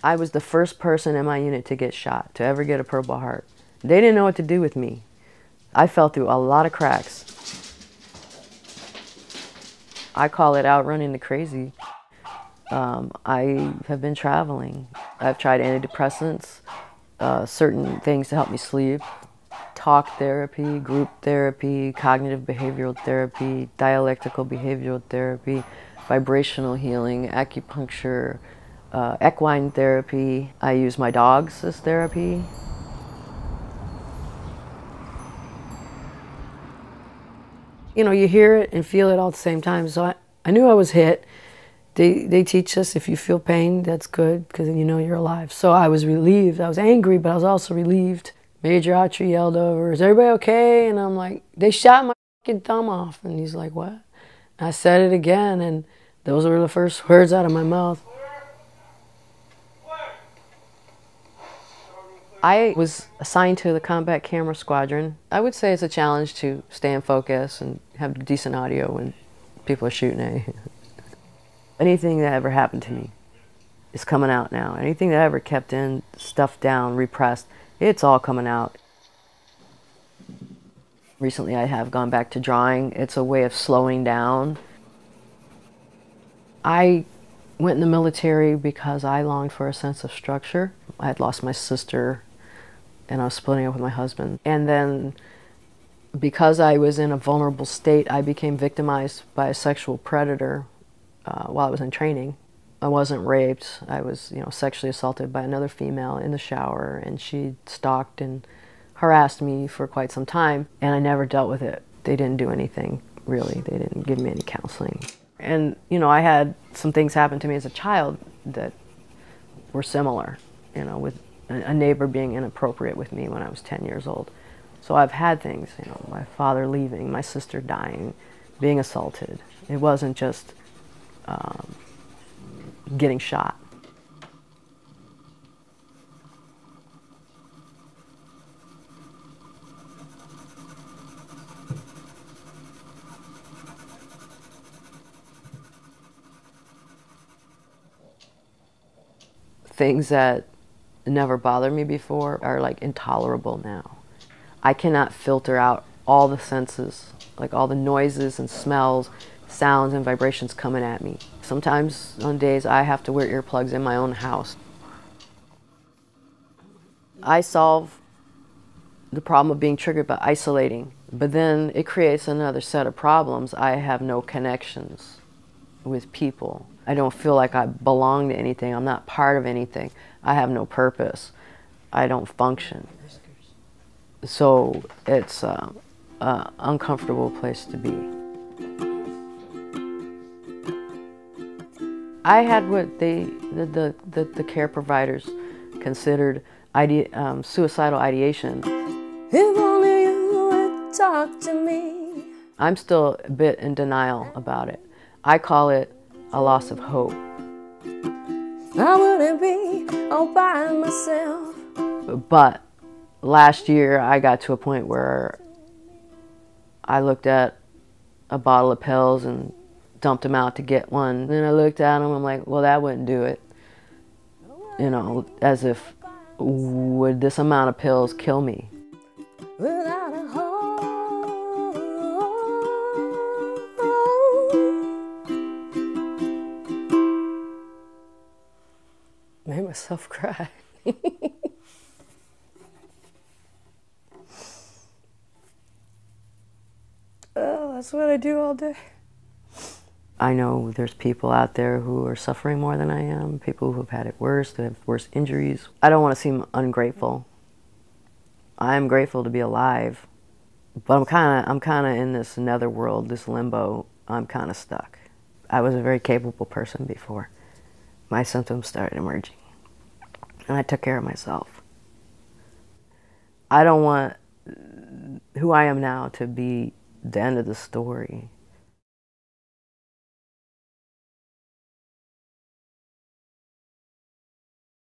I was the first person in my unit to get shot, to ever get a Purple Heart. They didn't know what to do with me. I fell through a lot of cracks. I call it outrunning the crazy. I have been traveling. I've tried antidepressants, certain things to help me sleep, talk therapy, group therapy, cognitive behavioral therapy, dialectical behavioral therapy, vibrational healing, acupuncture, equine therapy. I use my dogs as therapy. You know, you hear it and feel it all at the same time. So I knew I was hit. They teach us if you feel pain, that's good, because then you know you're alive. So I was relieved. I was angry, but I was also relieved. Major Autry yelled over, "Is everybody okay?" And I'm like, "They shot my fucking thumb off." And he's like, "What?" And I said it again, and those were the first words out of my mouth. I was assigned to the Combat Camera Squadron. I would say it's a challenge to stay in focus and have decent audio when people are shooting at you. Anything that ever happened to me is coming out now. Anything that I ever kept in, stuffed down, repressed, it's all coming out. Recently I have gone back to drawing. It's a way of slowing down. I went in the military because I longed for a sense of structure. I had lost my sister and I was splitting up with my husband. And then because I was in a vulnerable state, I became victimized by a sexual predator while I was in training. I wasn't raped. I was, sexually assaulted by another female in the shower, and she stalked and harassed me for quite some time, and I never dealt with it. They didn't do anything, really. They didn't give me any counseling. And, I had some things happen to me as a child that were similar, with a neighbor being inappropriate with me when I was 10 years old. So I've had things, my father leaving, my sister dying, being assaulted. It wasn't just getting shot. Things that never bothered me before are like intolerable now. I cannot filter out all the senses, like all the noises and smells, sounds and vibrations coming at me. Sometimes on days I have to wear earplugs in my own house. I solve the problem of being triggered by isolating, but then it creates another set of problems. I have no connections with people. I don't feel like I belong to anything. I'm not part of anything. I have no purpose. I don't function. So it's an uncomfortable place to be. I had what the care providers considered suicidal ideation. If only you would talk to me. I'm still a bit in denial about it. I call it a loss of hope. I wouldn't be all by myself. But last year I got to a point where I looked at a bottle of pills and dumped them out to get one. Then I looked at them, I'm like, well, that wouldn't do it. As if, would this amount of pills kill me? Without a hope. Made myself cry. Oh, that's what I do all day. I know there's people out there who are suffering more than I am, people who have had it worse, that have worse injuries. I don't want to seem ungrateful. I'm grateful to be alive, but I'm kind of in this netherworld, this limbo. I'm kind of stuck. I was a very capable person before my symptoms started emerging, and I took care of myself. I don't want who I am now to be the end of the story.